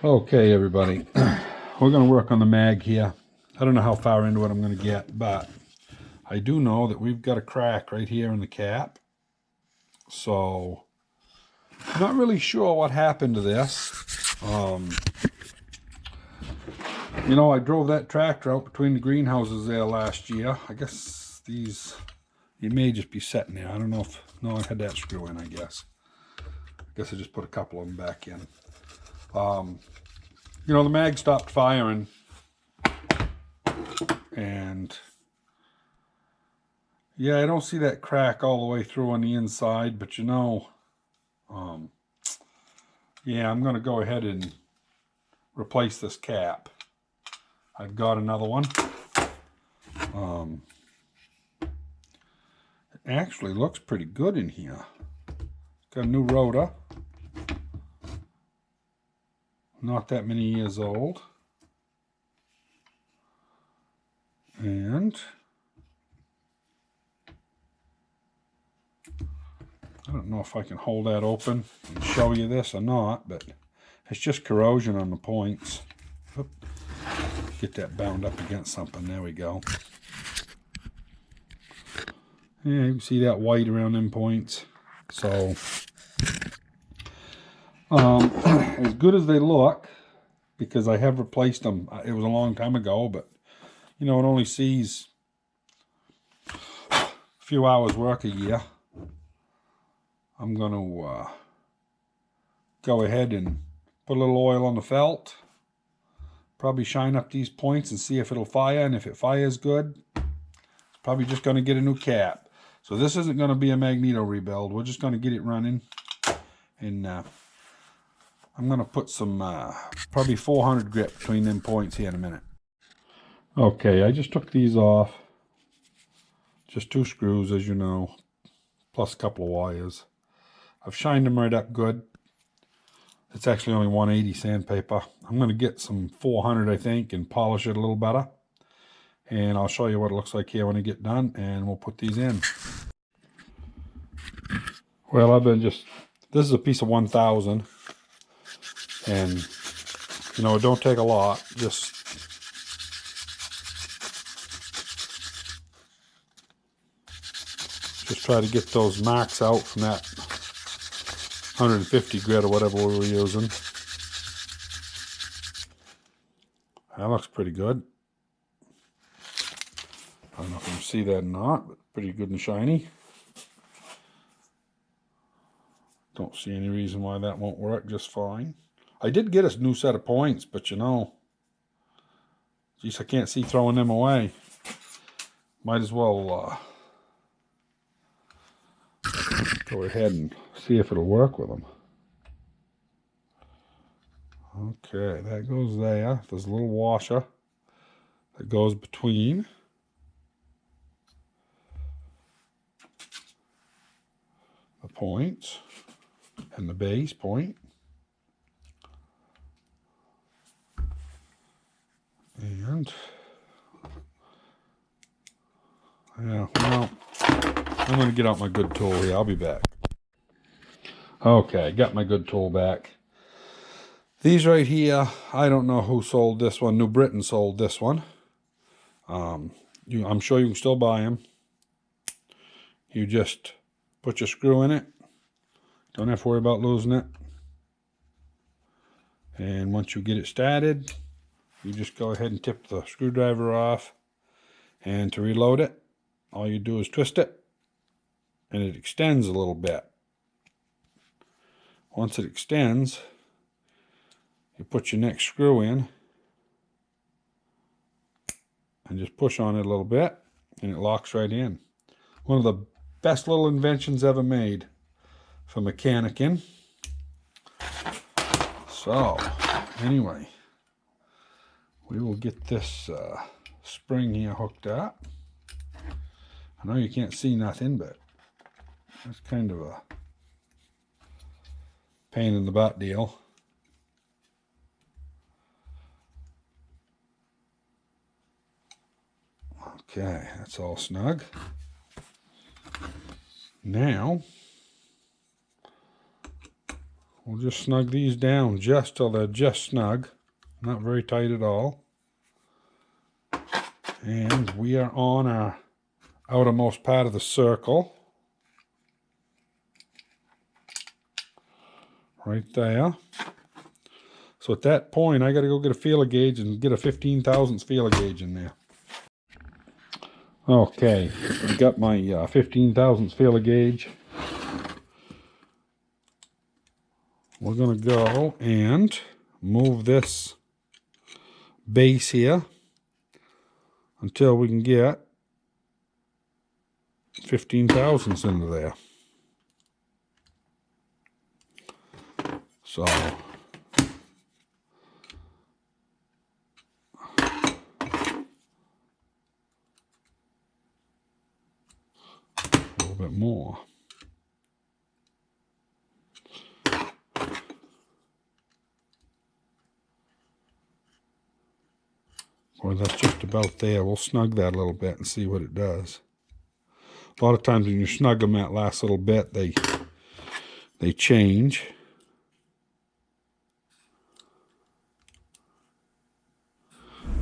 Okay, everybody, we're going to work on the mag here. I don't know how far into it I'm going to get, but I do know that we've got a crack right here in the cap. So, not really sure what happened to this. You know, I drove that tractor out between the greenhouses there last year. I guess it may just be sitting there. I don't know if, no, I had that screw in, I guess. I guess I just put a couple of them back in. You know, the mag stopped firing, and yeah, I don't see that crack all the way through on the inside, but you know, yeah, I'm going to go ahead and replace this cap. I've got another one. It actually looks pretty good in here. Got a new rotor. Not that many years old. And I don't know if I can hold that open and show you this or not, but it's just corrosion on the points. Oop. Get that bound up against something. There we go. Yeah, you can see that white around them points. So, as good as they look, because I have replaced them. It was a long time ago, but, you know, it only sees a few hours work a year. I'm going to go ahead and put a little oil on the felt. Probably shine up these points and see if it'll fire. And if it fires good, it's probably just going to get a new cap. So this isn't going to be a Magneto rebuild. We're just going to get it running. And I'm going to put some probably 400 grit between them points here in a minute. Okay, I just took these off. Just 2 screws, as you know, plus a couple of wires. I've shined them right up good. It's actually only 180 sandpaper. I'm going to get some 400, I think, and polish it a little better. And I'll show you what it looks like here when I get done, and we'll put these in. Well, I've been this is a piece of 1000, and, you know, it don't take a lot. Just try to get those marks out from that 150 grit or whatever we were using. That looks pretty good. I don't know if you can see that or not, but pretty good and shiny. Don't see any reason why that won't work just fine. I did get a new set of points, but you know, geez, I can't see throwing them away. Might as well go ahead and see if it'll work with them. Okay, that goes there. There's a little washer that goes between the points and the base point. And yeah, well, I'm going to get out my good tool here. I'll be back. Okay, got my good tool back. These right here, I don't know who sold this one. New Britain sold this one. I'm sure you can still buy them. You just put your screw in it. Don't have to worry about losing it. And once you get it started, you just go ahead and tip the screwdriver off. And to reload it, all you do is twist it, and it extends a little bit. Once it extends, you put your next screw in and just push on it a little bit, and it locks right in. One of the best little inventions ever made for mechanicking. So, anyway, we will get this spring here hooked up. I know you can't see nothing, but it's kind of a pain in the butt deal. Okay, that's all snug. Now, we'll just snug these down just till they're just snug. Not very tight at all. And we are on our outermost part of the circle. Right there. So at that point, I got to go get a feeler gauge and get a 15 thousandths feeler gauge in there. Okay, I got my 15 thousandths feeler gauge. We're going to go and move this base here until we can get 15 thousandths into there. So a little bit more. Or that's just about there. We'll snug that a little bit and see what it does. A lot of times when you snug them that last little bit, they change.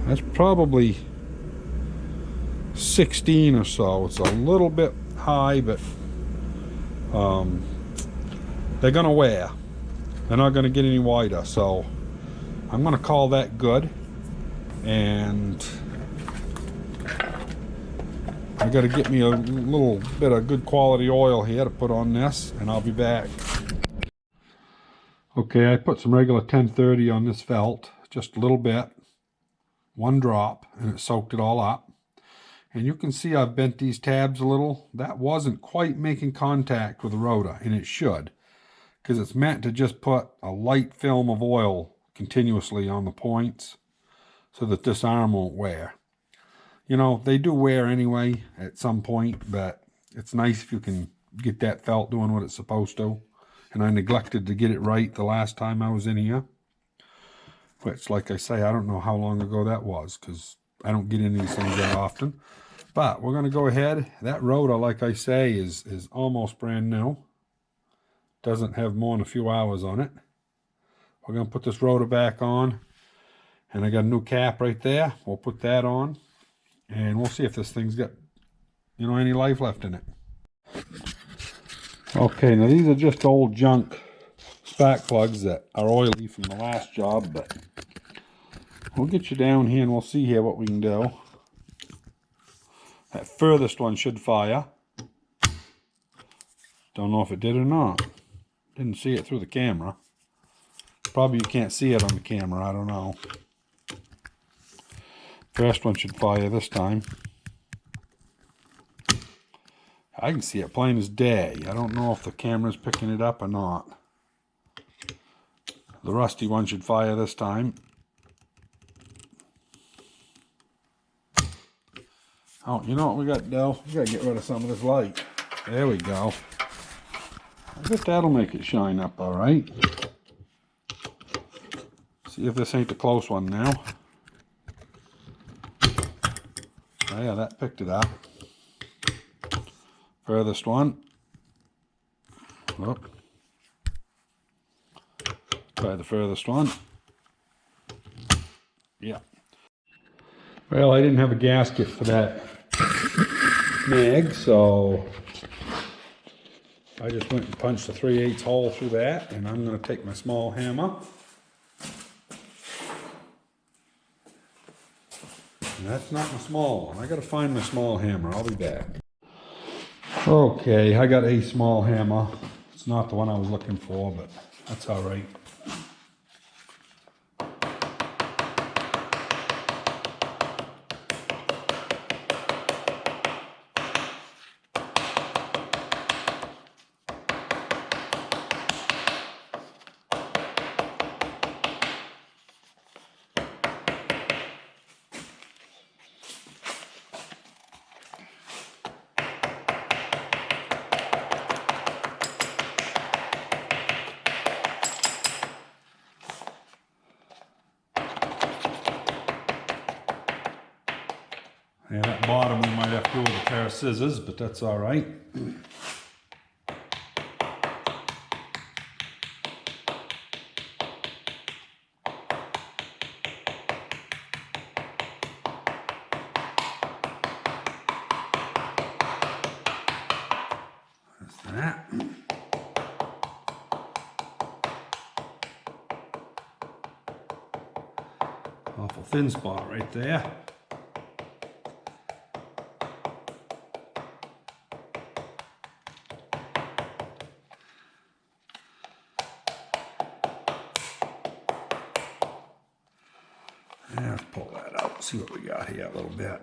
That's probably 16 or so. It's a little bit high, but they're going to wear. They're not going to get any wider, so I'm going to call that good. And I got to get me a little bit of good quality oil here to put on this, and I'll be back. Okay, I put some regular 1030 on this felt, just a little bit, one drop, and it soaked it all up. And you can see I've bent these tabs a little. That wasn't quite making contact with the rotor, and it should, because it's meant to just put a light film of oil continuously on the points so that this arm won't wear. You know, they do wear anyway at some point, but it's nice if you can get that felt doing what it's supposed to. And I neglected to get it right the last time I was in here. Which, like I say, I don't know how long ago that was, because I don't get in these things that often. But we're going to go ahead. That rotor, like I say, is almost brand new. Doesn't have more than a few hours on it. We're going to put this rotor back on. And I got a new cap right there. We'll put that on. And we'll see if this thing's got, you know, any life left in it. Okay, now these are just old junk spark plugs that are oily from the last job, but we'll get you down here and we'll see here what we can do. That furthest one should fire. Don't know if it did or not. Didn't see it through the camera. Probably you can't see it on the camera, I don't know. First one should fire this time. I can see it plain as day. I don't know if the camera's picking it up or not. The rusty one should fire this time. Oh, you know what we got to do? We got to get rid of some of this light. There we go. I bet that'll make it shine up all right. See if this ain't the close one now. Oh yeah, that picked it up. Furthest one. Oh. Try the furthest one. Yeah. Well, I didn't have a gasket for that mag, so I just went and punched a 3/8 hole through that, and I'm going to take my small hammer. And that's not my small one. I got to find my small hammer. I'll be back. Okay, I got a small hammer. It's not the one I was looking for, but that's all right. Yeah, that bottom we might have to go with a pair of scissors, but that's all right. Awful thin spot right there. And let's pull that out, see what we got here a little bit.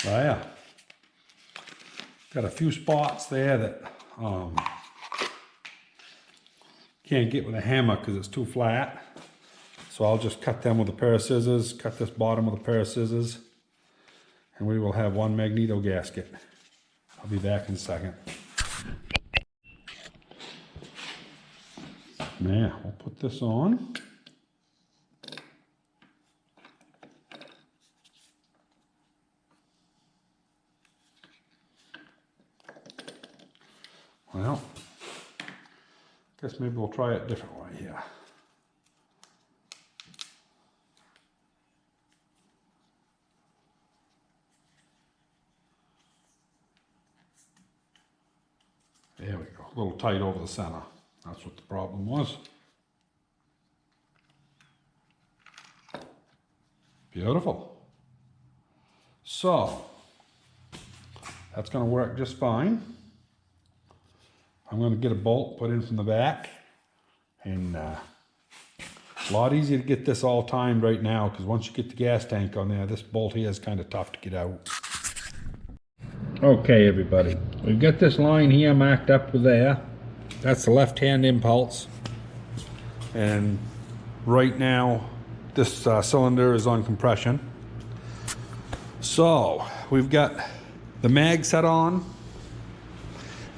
Oh yeah, got a few spots there that can't get with a hammer because it's too flat. So I'll just cut them with a pair of scissors, cut this bottom with a pair of scissors, and we will have one Magneto gasket. I'll be back in a second. Now, we'll put this on. Well, guess maybe we'll try it a different way here. There we go, a little tight over the center. That's what the problem was. Beautiful. So, that's going to work just fine. I'm going to get a bolt put in from the back, and a lot easier to get this all timed right now, because once you get the gas tank on there, this bolt here is kind of tough to get out. Okay everybody, we've got this line here marked up with there. That's the left-hand impulse, and right now this cylinder is on compression. So we've got the mag set on.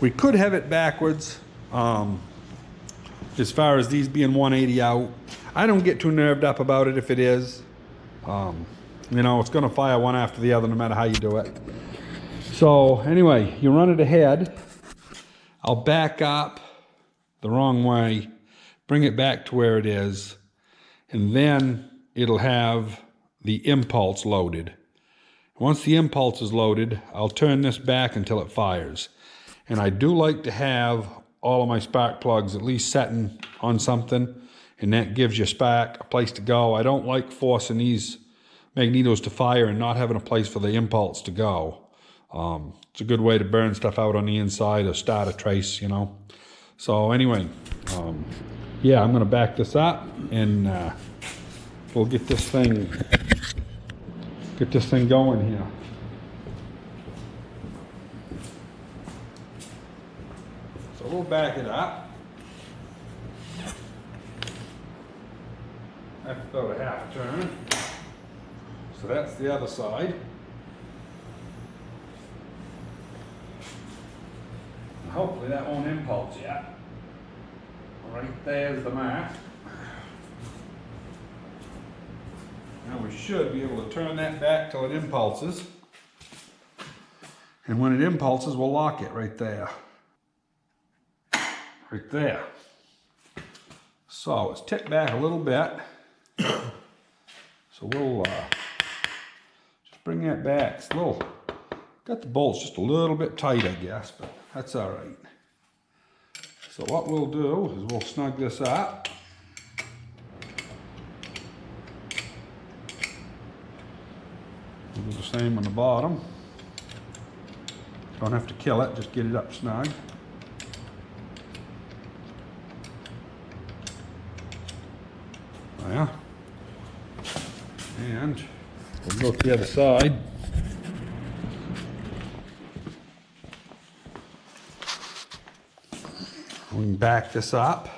We could have it backwards, as far as these being 180 out. I don't get too nerved up about it if it is. You know, it's gonna fire one after the other no matter how you do it. So anyway, you run it ahead. I'll back up the wrong way, bring it back to where it is, and then it'll have the impulse loaded. Once the impulse is loaded, I'll turn this back until it fires. And I do like to have all of my spark plugs at least setting on something, and that gives you spark a place to go. I don't like forcing these magnetos to fire and not having a place for the impulse to go. It's a good way to burn stuff out on the inside or start a trace, you know. So anyway, yeah, I'm gonna back this up, and we'll get this thing going here. So we'll back it up. That's about a half turn. So that's the other side. And hopefully that won't impulse yet. Right there's the mark. Now we should be able to turn that back till it impulses. And when it impulses, we'll lock it right there. Right there. So it's tipped back a little bit. So we'll just bring that back. It's a little, got the bolts just a little bit tight, I guess, but that's all right. So what we'll do is we'll snug this up. We'll do the same on the bottom. Don't have to kill it, just get it up snug. Yeah. And we'll go to the other side. We can back this up.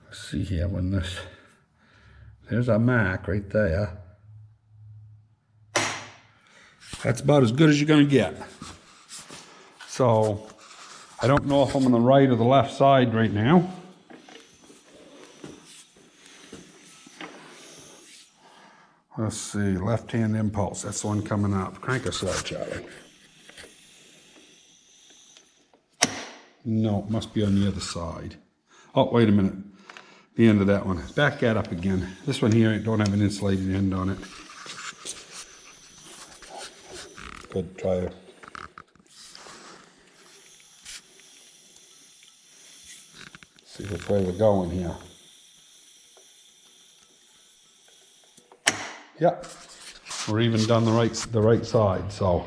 Let's see here when this, there's a mark right there. That's about as good as you're going to get. So I don't know if I'm on the right or the left side right now. Let's see, left-hand impulse, that's the one coming up. Crank her slow, Charlie. No, it must be on the other side. Oh, wait a minute. The end of that one. Back that up again. This one here don't have an insulated end on it. Good, try it. See which way we're going here. Yep, we're even done the right side. So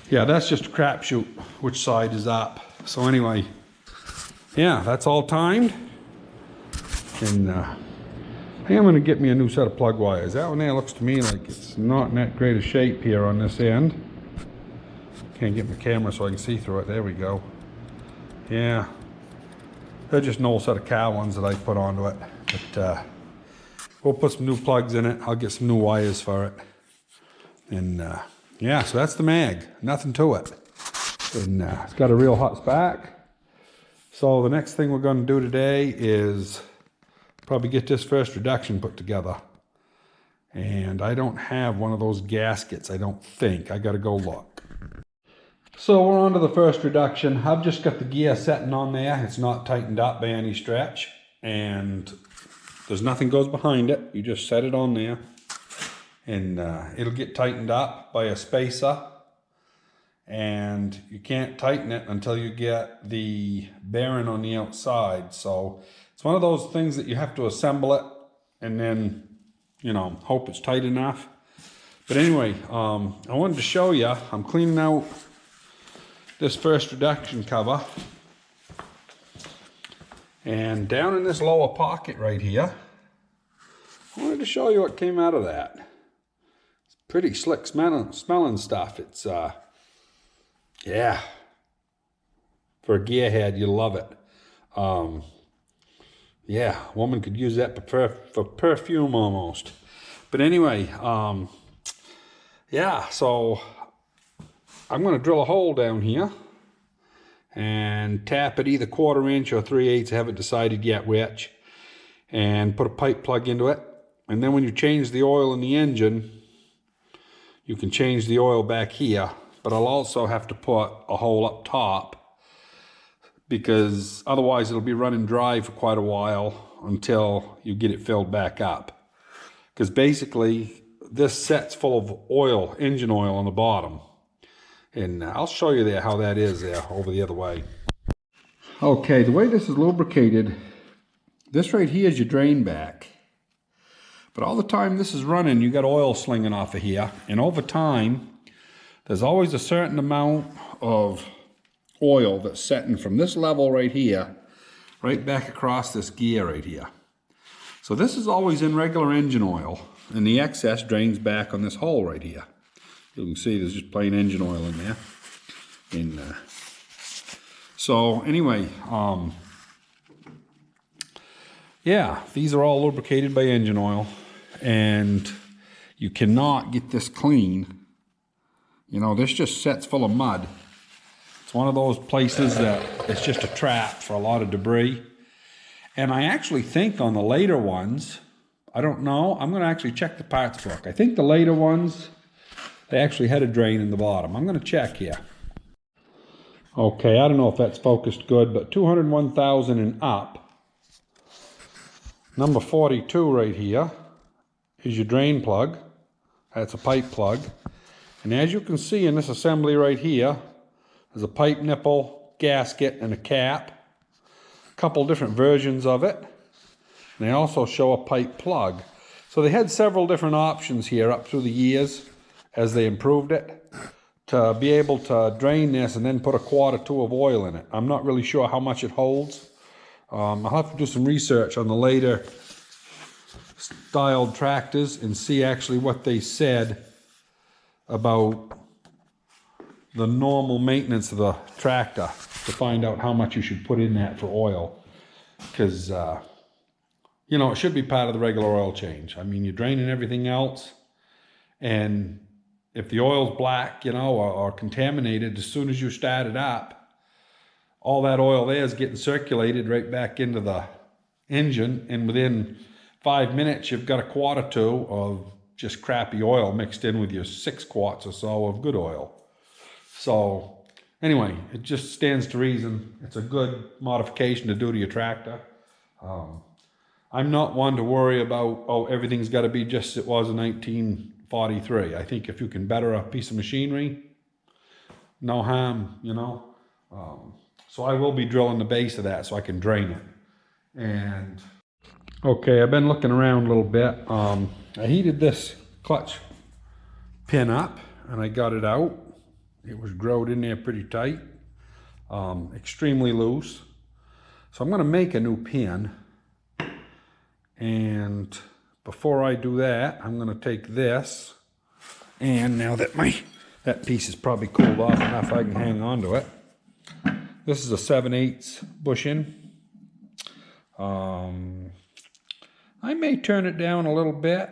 yeah, that's just a crapshoot which side is up. So anyway, yeah, that's all timed. And I think I'm going to get me a new set of plug wires. That one there looks to me like it's not in that great a shape here on this end. Can't get my camera so I can see through it. There we go. Yeah, they're just an old set of cow ones that I put onto it. But we'll put some new plugs in it. I'll get some new wires for it. And yeah, so that's the mag. Nothing to it. And it's got a real hot spark. So the next thing we're going to do today is probably get this first reduction put together. And I don't have one of those gaskets, I don't think. I got to go look. So we're on to the first reduction. I've just got the gear setting on there. It's not tightened up by any stretch. And there's nothing goes behind it. You just set it on there. And it'll get tightened up by a spacer. And you can't tighten it until you get the bearing on the outside. So it's one of those things that you have to assemble it and then, you know, hope it's tight enough. But anyway, I wanted to show you, I'm cleaning out this first reduction cover. And down in this lower pocket right here, I wanted to show you what came out of that. It's pretty slick smelling stuff. It's, yeah, for a gearhead, you'll love it. Yeah, a woman could use that for perfume almost. But anyway, yeah, so I'm going to drill a hole down here and tap it either 1/4 inch or 3/8. I haven't decided yet which. And put a pipe plug into it. And then when you change the oil in the engine, you can change the oil back here. But I'll also have to put a hole up top because otherwise it'll be running dry for quite a while until you get it filled back up. Because basically this set's full of oil, engine oil on the bottom. And I'll show you there how that is there over the other way. Okay, the way this is lubricated, this right here is your drain back. But all the time this is running, you got oil slinging off of here. And over time, there's always a certain amount of oil that's setting from this level right here, right back across this gear right here. So this is always in regular engine oil, and the excess drains back on this hole right here. You can see there's just plain engine oil in there. And so anyway, yeah, these are all lubricated by engine oil, and you cannot get this clean. You know, this just sets full of mud. It's one of those places that it's just a trap for a lot of debris. And I actually think on the later ones, I don't know, I'm going to actually check the parts book. I think the later ones, they actually had a drain in the bottom. I'm going to check here. Okay, I don't know if that's focused good, but 201,000 and up. Number 42 right here is your drain plug. That's a pipe plug. And as you can see in this assembly right here, there's a pipe nipple, gasket, and a cap. A couple different versions of it. And they also show a pipe plug. So they had several different options here up through the years as they improved it to be able to drain this and then put a 1/4 of oil in it. I'm not really sure how much it holds. I'll have to do some research on the later styled tractors and see actually what they said about the normal maintenance of the tractor to find out how much you should put in that for oil. Because, you know, it should be part of the regular oil change. I mean, you're draining everything else, and if the oil's black, you know, or contaminated, as soon as you start it up, all that oil there is getting circulated right back into the engine, and within 5 minutes you've got a quart or two of just crappy oil mixed in with your 6 quarts or so of good oil. So anyway, it just stands to reason it's a good modification to do to your tractor. I'm not one to worry about, oh, everything's got to be just as it was in 1943. I think if you can better a piece of machinery, no harm, you know. So I will be drilling the base of that so I can drain it. And okay, I've been looking around a little bit. I heated this clutch pin up and I got it out. It was growed in there pretty tight, extremely loose. So I'm going to make a new pin. And before I do that, I'm going to take this, and now that that piece is probably cooled off enough I can hang on to it. This is a 7/8 bushing. I may turn it down a little bit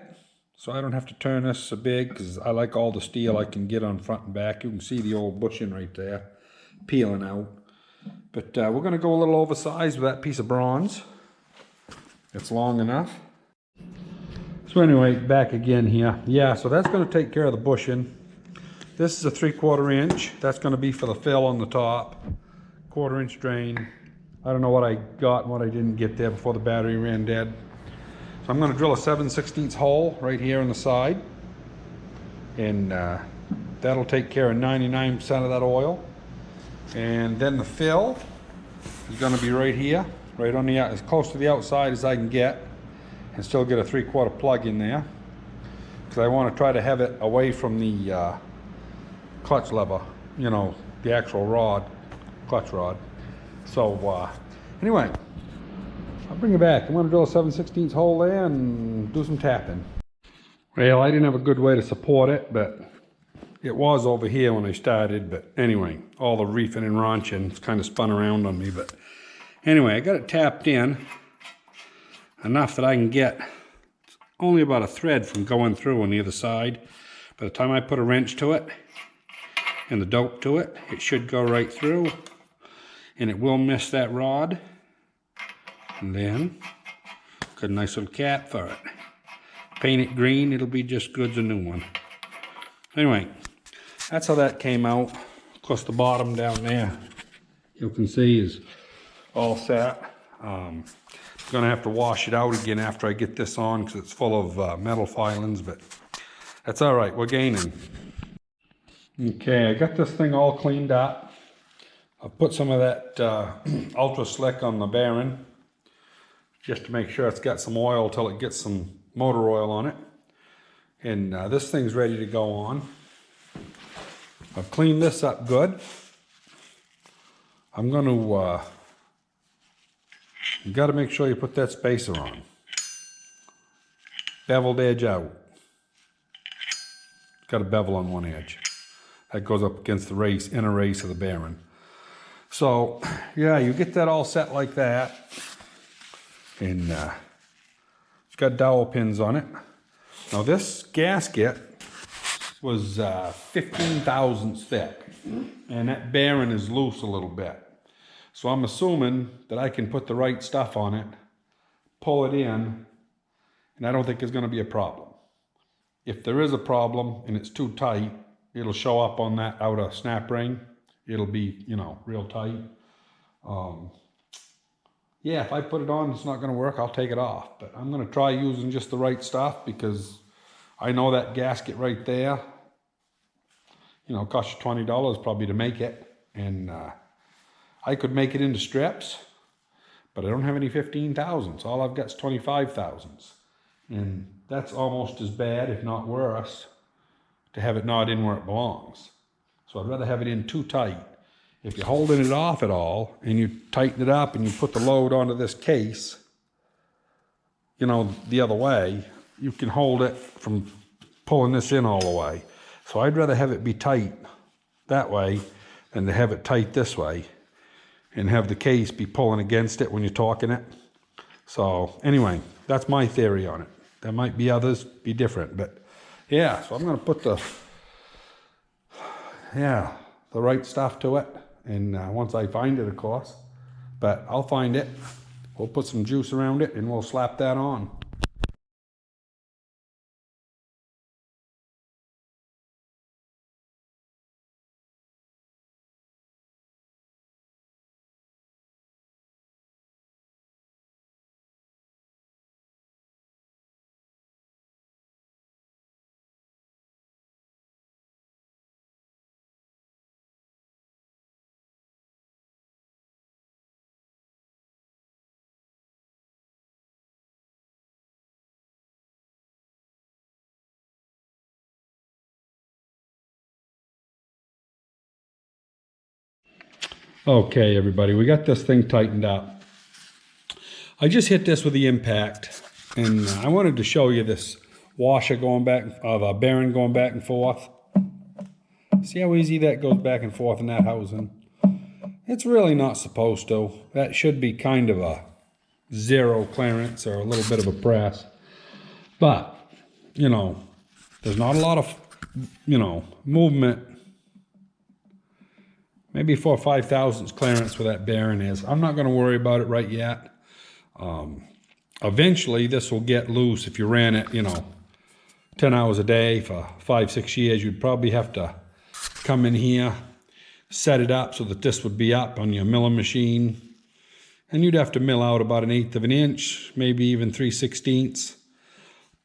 so I don't have to turn this so big, because I like all the steel I can get on front and back. You can see the old bushing right there peeling out. But we're going to go a little oversized with that piece of bronze. It's long enough. So anyway, back again here. Yeah, so that's going to take care of the bushing. This is a 3/4 inch. That's going to be for the fill on the top. 1/4 inch drain. I don't know what I got and what I didn't get there before the battery ran dead. So I'm going to drill a 7/16 hole right here on the side. And that'll take care of 99% of that oil. And then the fill is going to be right here. Right on the, as close to the outside as I can get, and still get a 3/4 plug in there, because I want to try to have it away from the clutch lever, you know, the actual rod, clutch rod. So anyway, I'll bring it back. I'm going to drill a 7/16 hole there and do some tapping. Well, I didn't have a good way to support it, but it was over here when I started. But anyway, all the reefing and raunching, it's kind of spun around on me. But anyway, I got it tapped in enough that I can get only about a thread from going through on the other side. By the time I put a wrench to it and the dope to it, it should go right through, and it will miss that rod. And then got a nice little cap for it. Paint it green, it'll be just good as a new one. Anyway, that's how that came out. Of course, the bottom down there, you can see, is all set. I'm gonna have to wash it out again after I get this on, because it's full of metal filings, but that's all right, we're gaining. Okay, I got this thing all cleaned up. I've put some of that Ultra Slick on the bearing, just to make sure it's got some oil till it gets some motor oil on it. And this thing's ready to go on. I've cleaned this up good. I'm going to, you got to make sure you put that spacer on. Beveled edge out. Got a bevel on one edge. That goes up against the race, inner race of the bearing. So, yeah, you get that all set like that. And it's got dowel pins on it. Now this gasket was 15 thousandths thick, and that bearing is loose a little bit. So I'm assuming that I can put the right stuff on it, pull it in, and I don't think there's going to be a problem. If there is a problem and it's too tight, it'll show up on that outer snap ring. It'll be, you know, real tight. Yeah, if I put it on, it's not going to work, I'll take it off. But I'm going to try using just the right stuff, because I know that gasket right there, you know, cost you $20 probably to make it. And I could make it into strips, but I don't have any 15 thousandths. All I've got is 25 thousandths. And that's almost as bad, if not worse, to have it not in where it belongs. So I'd rather have it in too tight. If you're holding it off at all and you tighten it up and you put the load onto this case, you know, the other way, you can hold it from pulling this in all the way. So I'd rather have it be tight that way than to have it tight this way and have the case be pulling against it when you're torquing it. So anyway, that's my theory on it. There might be others, be different, but yeah, so I'm going to put the yeah, the right stuff to it. And once I find it, of course. But I'll find it. We'll put some juice around it and we'll slap that on. Okay, everybody, we got this thing tightened up. I just hit this with the impact, and I wanted to show you this washer going back, the bearing going back and forth. See how easy that goes back and forth in that housing? It's really not supposed to. That should be kind of a zero clearance or a little bit of a press. But, you know, there's not a lot of, you know, movement. Maybe 4 or 5 thousandths clearance where that bearing is. I'm not going to worry about it right yet. Eventually, this will get loose. If you ran it, you know, 10 hours a day for 5, 6 years, you'd probably have to come in here, set it up so that this would be up on your milling machine. And you'd have to mill out about 1/8 of an inch, maybe even 3/16.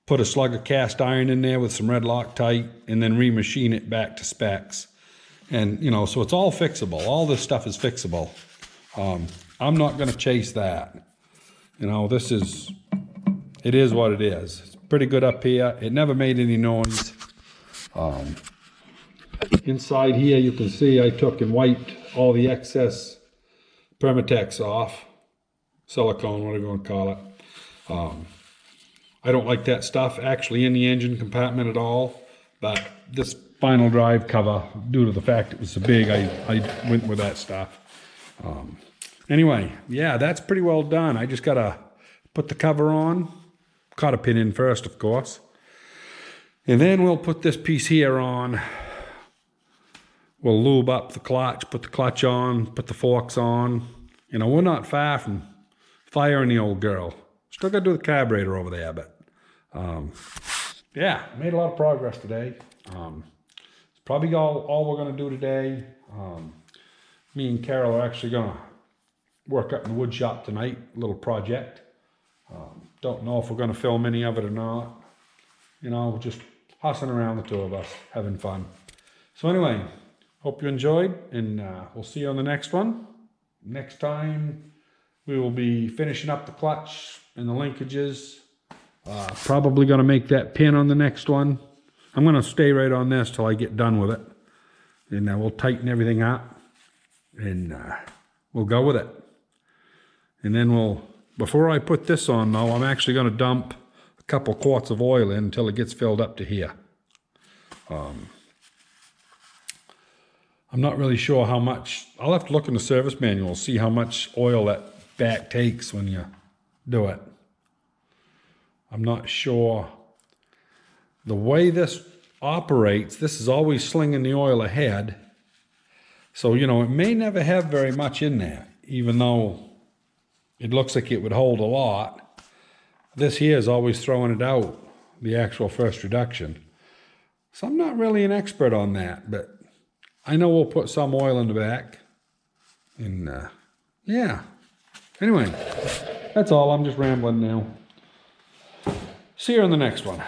Put a slug of cast iron in there with some red Loctite, and then remachine it back to specs. And, you know, so it's all fixable. All this stuff is fixable. I'm not going to chase that. You know, it is what it is. It's pretty good up here. It never made any noise. Inside here, you can see I took and wiped all the excess Permatex off. Silicone, whatever you want to call it. I don't like that stuff actually in the engine compartment at all, but this final drive cover, due to the fact it was so big, I went with that stuff. Anyway, yeah, that's pretty well done. I just gotta put the cover on, cotter pin in first, of course, and then we'll put this piece here on. We'll lube up the clutch, put the clutch on, put the forks on. You know, we're not far from firing the old girl. Still gotta do the carburetor over there, but yeah, made a lot of progress today. It's probably all we're gonna do today. Me and Carol are actually gonna work up in the wood shop tonight, a little project. Don't know if we're gonna film any of it or not. You know, we're just hossing around, the two of us, having fun. So anyway, hope you enjoyed, and we'll see you on the next one. Next time, we will be finishing up the clutch and the linkages. Probably gonna make that pin on the next one. I'm gonna stay right on this till I get done with it. And we'll tighten everything up, and we'll go with it. And then before I put this on though, I'm actually gonna dump a couple quarts of oil in until it gets filled up to here. I'm not really sure how much. I'll have to look in the service manual, see how much oil that back takes when you do it. I'm not sure. The way this operates, this is always slinging the oil ahead. So, you know, it may never have very much in there, even though it looks like it would hold a lot. This here is always throwing it out, the actual first reduction. So I'm not really an expert on that, but I know we'll put some oil in the back. And yeah. Anyway, that's all. I'm just rambling now. See you on the next one.